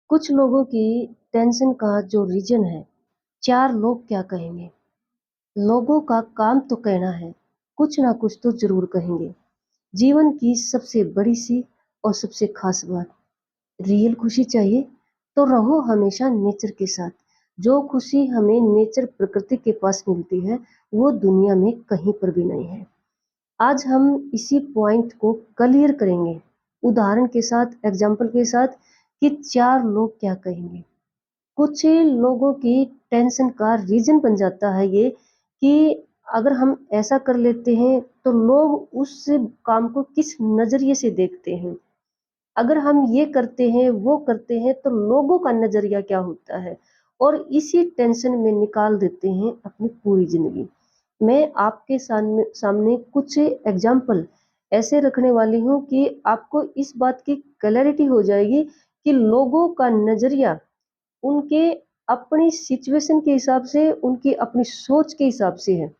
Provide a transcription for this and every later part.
कुछ लोगों की टेंशन का जो रीज़न है, 4 लोग क्या कहेंगे? लोगों का काम तो कहना है, कुछ ना कुछ तो ज़रूर कहेंगे। जीवन की सबसे बड़ी-सी और सबसे ख़ास बात, रियल खुशी चाहिए तो रहो हमेशा नेचर के साथ। जो खुशी हमें नेचर प्रकृति के पास मिलती है, वो दुनिया में कहीं पर भी नहीं है। आज हम इसी पॉइंट को क्लियर करेंगे, उदाहरण के साथ, एग्ज़ाम्पल के साथ कि 4 लोग क्या कहेंगे। कुछ लोगों की टेंशन का रीज़न बन जाता है ये कि अगर हम ऐसा कर लेते हैं तो लोग उस काम को किस नज़रिए से देखते हैं। अगर हम ये करते हैं, वो करते हैं तो लोगों का नज़रिया क्या होता है? और इसी टेंशन में निकाल देते हैं अपनी पूरी ज़िंदगी। मैं आपके सामने सामने कुछ एग्ज़ाम्पल ऐसे रखने वाली हूँ कि आपको इस बात की क्लैरिटी हो जाएगी कि लोगों का नज़रिया उनके अपनी सिचुएशन के हिसाब से, उनकी अपनी सोच के हिसाब से है।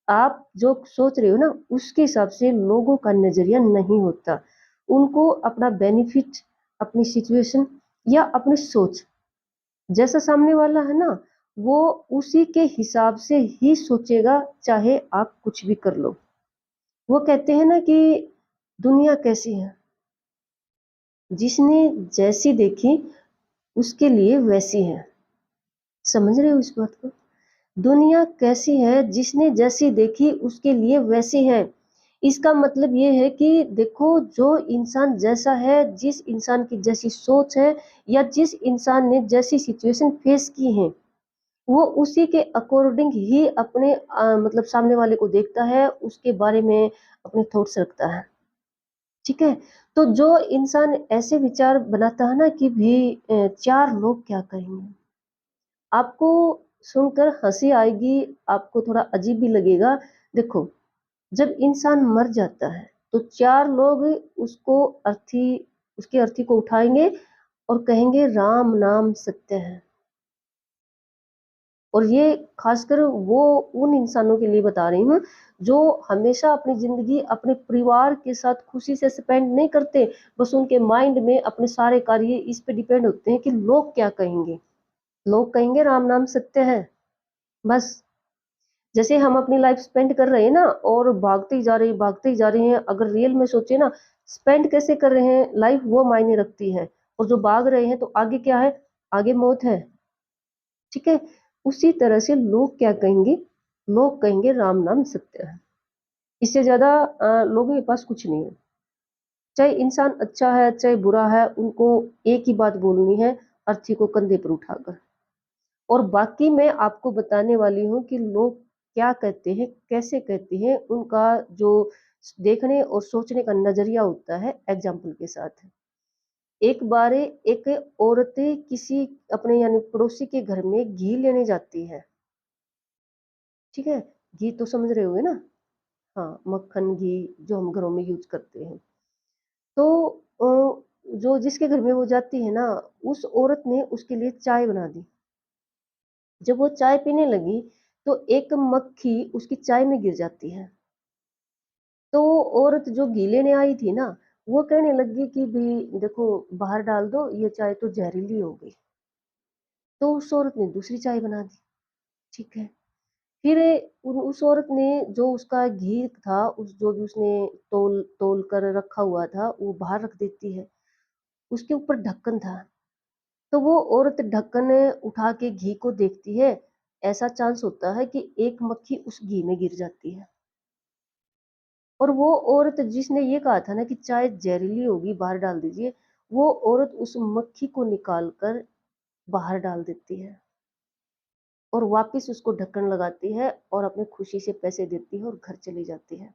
आप जो सोच रहे हो ना, उसके हिसाब से लोगों का नज़रिया नहीं होता। उनको अपना बेनिफिट, अपनी सिचुएशन या अपनी सोच, जैसा सामने वाला है ना, वो उसी के हिसाब से ही सोचेगा, चाहे आप कुछ भी कर लो। वो कहते हैं ना कि दुनिया कैसी है? जिसने जैसी देखी, उसके लिए वैसी है। समझ रहे हो इस बात को? दुनिया कैसी है, जिसने जैसी देखी उसके लिए वैसी है। इसका मतलब ये है कि देखो, जो इंसान जैसा है, जिस इंसान की जैसी सोच है या जिस इंसान ने जैसी सिचुएशन फेस की है, वो उसी के अकॉर्डिंग ही अपने मतलब सामने वाले को देखता है, उसके बारे में अपने थॉट्स रखता है। ठीक है? तो जो इंसान ऐसे विचार बनाता है ना कि भी 4 लोग क्या कहेंगे? आपको सुनकर हँसी आएगी, आपको थोड़ा अजीब भी लगेगा। देखो, जब इंसान मर जाता है, तो 4 लोग उसको अर्थी उसकी अर्थी को उठाएँगे और कहेंगे राम नाम सत्य है। और ये खासकर वो उन इंसानों के लिए बता रही हूँ, जो हमेशा अपनी ज़िंदगी अपने परिवार के साथ खुशी से स्पेंड नहीं करते, बस उनके माइंड में अपने सारे कार्य इस पे डिपेंड होते हैं कि लोग क्या कहेंगे? लोग कहेंगे राम नाम सत्य है, बस। जैसे हम अपनी लाइफ स्पेंड कर रहे हैं ना और भागते ही जा रहे हैं, अगर रियल में सोचे ना, स्पेंड कैसे कर रहे हैं लाइफ, वो मायने रखती है। और जो भाग रहे हैं तो आगे क्या है? आगे मौत है। ठीक है? उसी तरह से लोग क्या कहेंगे? लोग कहेंगे राम नाम सत्य है। इससे ज्यादा लोगों के पास कुछ नहीं है। चाहे इंसान अच्छा है चाहे बुरा है, उनको एक ही बात बोलनी है, अर्थी को कंधे पर उठाकर। और बाकी मैं आपको बताने वाली हूँ कि लोग क्या कहते हैं, कैसे कहते हैं, उनका जो देखने और सोचने का नज़रिया होता है, एग्ज़ाम्पल के साथ। एक बार एक औरत किसी अपने यानी पड़ोसी के घर में घी लेने जाती है, ठीक है? घी तो समझ रहे होंगे ना? हाँ, मक्खन, घी जो हम घरों में यूज़ करते हैं। तो जो जिसके घर में वो जाती है ना, उस औरत ने उसके लिए चाय बना दी। जब वो चाय पीने लगी, तो एक मक्खी उसकी चाय में गिर जाती है। तो वो औरत जो घी लेने आई थी ना, वो कहने लगी कि भई देखो, बाहर डाल दो, ये चाय तो जहरीली हो गई। तो उस औरत ने दूसरी चाय बना दी, ठीक है। फिर उस औरत ने जो उसका घी था, उस जो भी उसने तौल तौल कर रखा हुआ था, वो बाहर रख देती है। उसके ऊपर ढक्कन था, तो वो औरत ढक्कन उठा के घी को देखती है। ऐसा चांस होता है कि एक मक्खी उस घी में गिर जाती है। और वो औरत जिसने ये कहा था ना कि चाय जहरीली होगी, बाहर डाल दीजिए, वो औरत उस मक्खी को निकाल कर बाहर डाल देती है और वापस उसको ढक्कन लगाती है और अपनी खुशी से पैसे देती है और घर चली जाती है।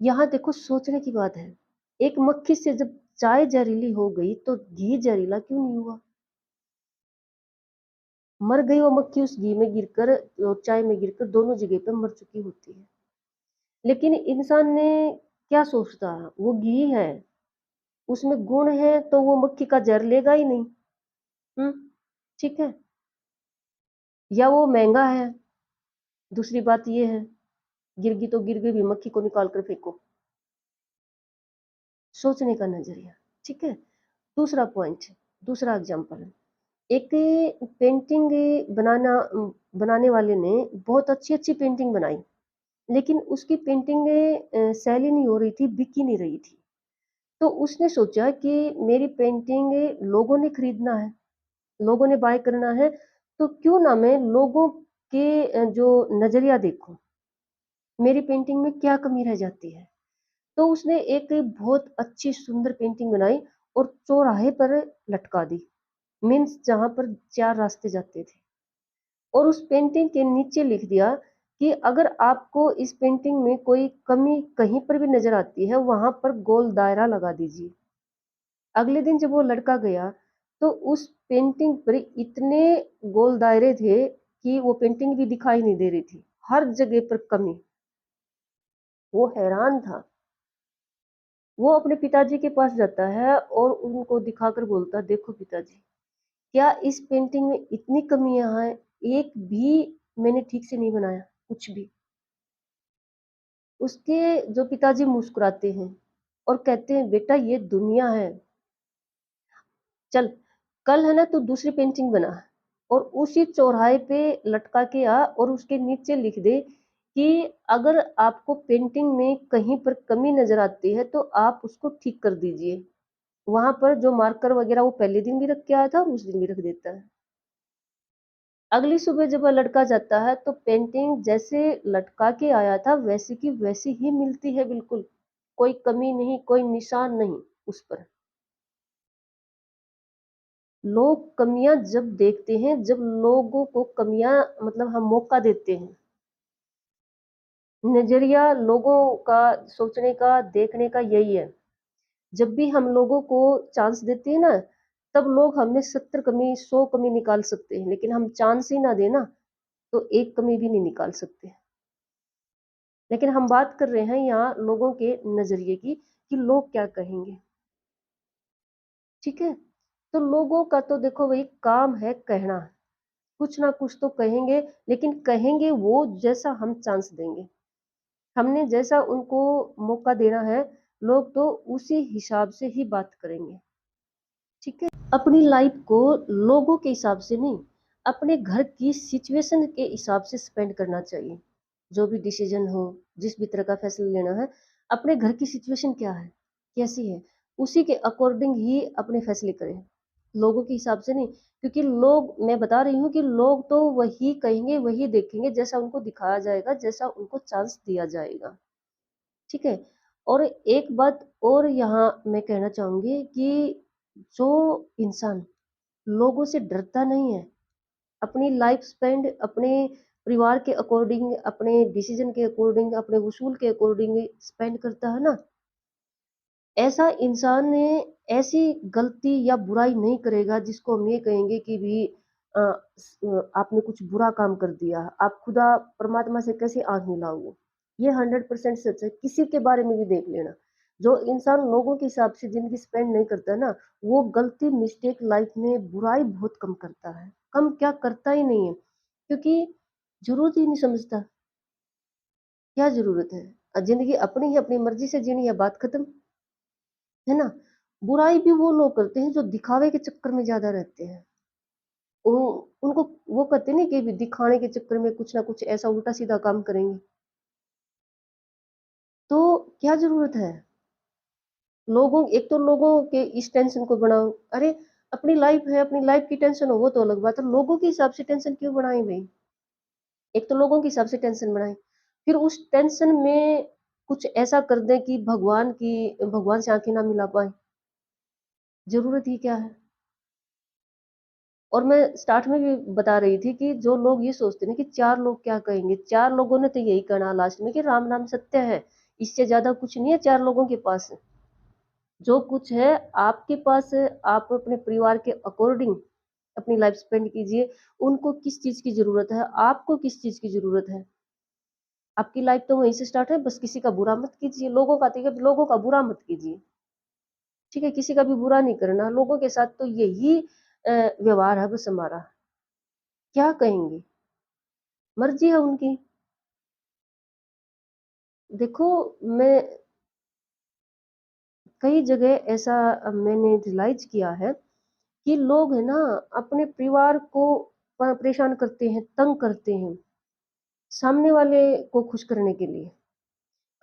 यहाँ देखो, सोचने की बात है। एक मक्खी से जब चाय जहरीली हो गई तो घी जहरीला क्यों नहीं हुआ? मर गई वो मक्खी उस घी में गिरकर और चाय में गिरकर, दोनों जगह पे मर चुकी होती है। लेकिन इंसान ने क्या सोचता है, वो घी है, उसमें गुण है तो वो मक्खी का ज़हर लेगा ही नहीं। हुँ, ठीक है? या वो महँगा है, दूसरी बात ये है, गिर गई तो गिर गई भी, मक्खी को निकाल कर फेंको। सोचने का नज़रिया, ठीक है? दूसरा पॉइंट, दूसरा एग्जाम्पल, एक पेंटिंग बनाने वाले ने बहुत अच्छी-अच्छी पेंटिंग बनाई, लेकिन उसकी पेंटिंग सेल ही नहीं हो रही थी, बिक ही नहीं रही थी। तो उसने सोचा कि मेरी पेंटिंग लोगों ने खरीदना है, लोगों ने बाय करना है, तो क्यों ना मैं लोगों के जो नज़रिया देखूँ, मेरी पेंटिंग में क्या कमी रह जाती है। तो उसने एक बहुत अच्छी सुंदर पेंटिंग बनाई और चौराहे पर लटका दी, मीन्स जहाँ पर 4 रास्ते जाते थे। और उस पेंटिंग के नीचे लिख दिया कि अगर आपको इस पेंटिंग में कोई कमी कहीं पर भी नज़र आती है, वहाँ पर गोल दायरा लगा दीजिए। अगले दिन जब वो लड़का गया, तो उस पेंटिंग पर इतने गोल दायरे थे कि वो पेंटिंग भी दिखाई नहीं दे रही थी। हर जगह पर कमी। वो हैरान था। वो अपने पिताजी के पास जाता है और उनको दिखाकर बोलता, देखो पिताजी, क्या इस पेंटिंग में इतनी कमियां हैं, एक भी मैंने ठीक से नहीं बनाया, कुछ भी। उसके जो पिताजी मुस्कुराते हैं और कहते हैं, बेटा ये दुनिया है, चल कल है ना तू दूसरी पेंटिंग बना और उसी चौराहे पे लटका के आ और उसके नीचे लिख दे कि अगर आपको पेंटिंग में कहीं पर कमी नजर आती है तो आप उसको ठीक कर दीजिए। वहां पर जो मार्कर वगैरह वो पहले दिन भी रख के आया था और उस दिन भी रख देता है। अगली सुबह जब वह लड़का जाता है तो पेंटिंग जैसे लटका के आया था वैसी की वैसी ही मिलती है, बिल्कुल कोई कमी नहीं, कोई निशान नहीं उस पर। लोग कमियां जब देखते हैं, जब लोगों को कमियां मतलब हम मौका देते हैं, नजरिया लोगों का सोचने का देखने का यही है। जब भी हम लोगों को चांस देते हैं ना, तब लोग हमें 70 कमी 100 कमी निकाल सकते हैं, लेकिन हम चांस ही ना देना तो एक कमी भी नहीं निकाल सकते। लेकिन हम बात कर रहे हैं यहाँ लोगों के नजरिए की कि लोग क्या कहेंगे। ठीक है, तो लोगों का तो देखो वही काम है कहना, कुछ ना कुछ तो कहेंगे, लेकिन कहेंगे वो जैसा हम चांस देंगे, हमने जैसा उनको मौका देना है, लोग तो उसी हिसाब से ही बात करेंगे। ठीक है, अपनी लाइफ को लोगों के हिसाब से नहीं, अपने घर की सिचुएशन के हिसाब से स्पेंड करना चाहिए। जो भी डिसीजन हो, जिस भी तरह का फैसला लेना है, अपने घर की सिचुएशन क्या है, कैसी है, उसी के अकॉर्डिंग ही अपने फैसले करें, लोगों के हिसाब से नहीं। क्योंकि लोग, मैं बता रही हूँ कि लोग तो वही कहेंगे, वही देखेंगे जैसा उनको दिखाया जाएगा, जैसा उनको चांस दिया जाएगा। ठीक है, और एक बात और यहाँ मैं कहना चाहूंगी कि जो इंसान लोगों से डरता नहीं है, अपनी लाइफ स्पेंड अपने परिवार के अकॉर्डिंग, अपने डिसीजन के अकॉर्डिंग, अपने उसूल के अकॉर्डिंग स्पेंड करता है ना, ऐसा इंसान ने ऐसी गलती या बुराई नहीं करेगा जिसको हम ये कहेंगे कि भी आपने कुछ बुरा काम कर दिया, आप खुदा परमात्मा से कैसे आंख मिलाओगे। ये 100% सच है, किसी के बारे में भी देख लेना। जो इंसान लोगों के हिसाब से जिंदगी स्पेंड नहीं करता ना, वो गलती मिस्टेक लाइफ में बुराई बहुत कम करता है, कम क्या करता ही नहीं है, क्योंकि जरूरत ही नहीं समझता। क्या जरूरत है, जिंदगी अपनी ही अपनी मर्जी से जीनी है, बात खत्म, है ना। बुराई भी वो लोग करते हैं जो दिखावे के चक्कर में ज्यादा रहते हैं। उनको वो कहते हैं ना कि दिखाने के चक्कर में कुछ ना कुछ ऐसा उल्टा सीधा काम करेंगे। तो क्या जरूरत है, लोगों, एक तो लोगों के इस टेंशन को बढ़ाओ। अरे अपनी लाइफ है, अपनी लाइफ की टेंशन हो वो तो अलग बात है, लोगों के हिसाब से टेंशन क्यों बढ़ाएं भाई। एक तो लोगों के हिसाब से टेंशन बढ़ाएं, फिर उस टेंशन में कुछ ऐसा कर दें कि भगवान से आंखें ना मिला पाए। जरूरत ही क्या है। और मैं स्टार्ट में भी बता रही थी कि जो लोग ये सोचते हैं कि चार लोग क्या कहेंगे, चार लोगों ने तो यही कहना लास्ट में कि राम नाम सत्य है, इससे ज्यादा कुछ नहीं है चार लोगों के पास। जो कुछ है आपके पास, आप अपने परिवार के अकॉर्डिंग अपनी लाइफ स्पेंड कीजिए। उनको किस चीज की जरूरत है, आपको किस चीज की जरूरत है, आपकी लाइफ तो वहीं से स्टार्ट है। बस किसी का बुरा मत कीजिए, लोगों का, ठीक है, लोगों का बुरा मत कीजिए। ठीक है, किसी का भी बुरा नहीं करना, लोगों के साथ तो यही व्यवहार है बस हमारा। क्या कहेंगे, मर्जी है उनकी। देखो, मैं कई जगह ऐसा मैंने रियलाइज किया है कि लोग है ना अपने परिवार को परेशान करते हैं, तंग करते हैं, सामने वाले को खुश करने के लिए।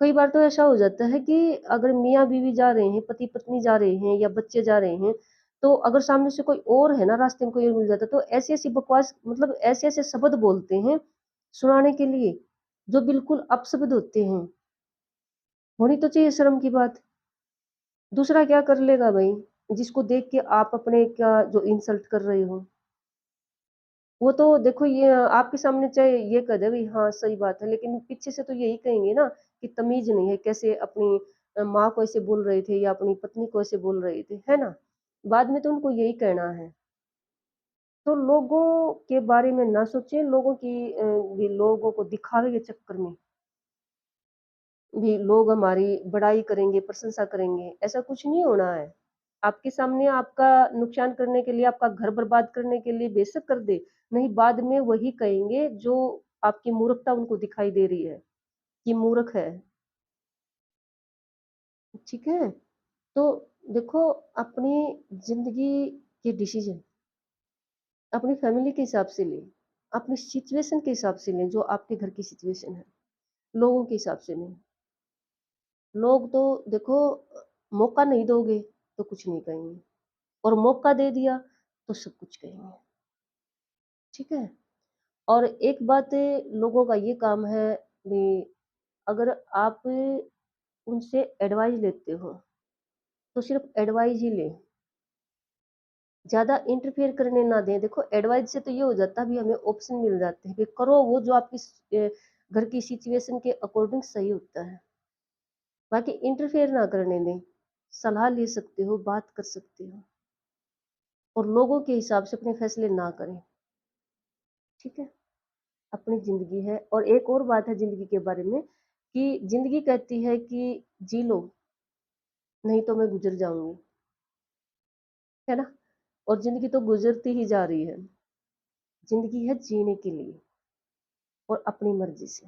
कई बार तो ऐसा हो जाता है कि अगर मियाँ-बीवी जा रहे हैं, पति-पत्नी जा रहे हैं या बच्चे जा रहे हैं, तो अगर सामने से कोई और है ना, रास्ते में कोई और मिल जाता है, तो ऐसी-ऐसी बकवास मतलब ऐसे-ऐसे शब्द बोलते हैं, सुनाने के लिए, जो बिल्कुल अपशब्द होते हैं। होनी तो चाहिए शर्म की बात। दूसरा क्या कर लेगा भई, जिसको देख के आप अपने क्या जो इंसल्ट कर रहे हो। वो तो देखो ये आपके सामने चाहे ये कह दे भई हाँ, सही बात है, लेकिन पीछे से तो यही कहेंगे ना कि तमीज़ नहीं है, कैसे अपनी माँ को ऐसे बोल रहे थे या अपनी पत्नी को ऐसे बोल रहे थे, है ना? बाद में तो उनको यही कहना है। तो लोगों के बारे में ना सोचें, लोगों की भी लोगों को दिखावे के चक्कर में भी लोग हमारी बड़ाई करेंगे, प्रशंसा करेंगे, ऐसा कुछ नहीं होना है। आपके सामने आपका नुकसान करने के लिए, आपका घर बर्बाद करने के लिए बेशक कर दे, नहीं बाद में वही कहेंगे जो आपकी मूर्खता उनको दिखाई दे रही है, कि मूर्ख है, ठीक है? तो देखो अपनी ज़िंदगी के डिसीज़न अपनी फैमिली के हिसाब से लें, अपनी सिचुएशन के हिसाब से लें, जो आपके घर की सिचुएशन है, लोगों के हिसाब से नहीं। लोग तो देखो मौका नहीं दोगे तो कुछ नहीं कहेंगे और मौका दे दिया तो सब कुछ कहेंगे, ठीक है? और एक बात लोगों का ये काम है भी अगर आप उनसे एडवाइस लेते हो, तो सिर्फ़ एडवाइस ही लें, ज़्यादा इंटरफेयर करने ना दें। देखो एडवाइस से तो ये हो जाता है, अभी हमें ऑप्शन मिल जाते हैं कि करो वो जो आपकी घर की सिचुएशन के अकॉर्डिंग सही होता है। बाकी इंटरफेयर ना करने दें, सलाह ले सकते हो, बात कर सकते हो और लोगों के हिसाब से अपने फैसले ना करें, ठीक है? अपनी ज़िंदगी है और एक और बात है ज़िंदगी के बारे में कि ज़िंदगी कहती है कि जी लो, नहीं तो मैं गुज़र जाऊँगी, है ना? और ज़िंदगी तो गुज़रती ही जा रही है। ज़िंदगी है जीने के लिए और अपनी मर्ज़ी से।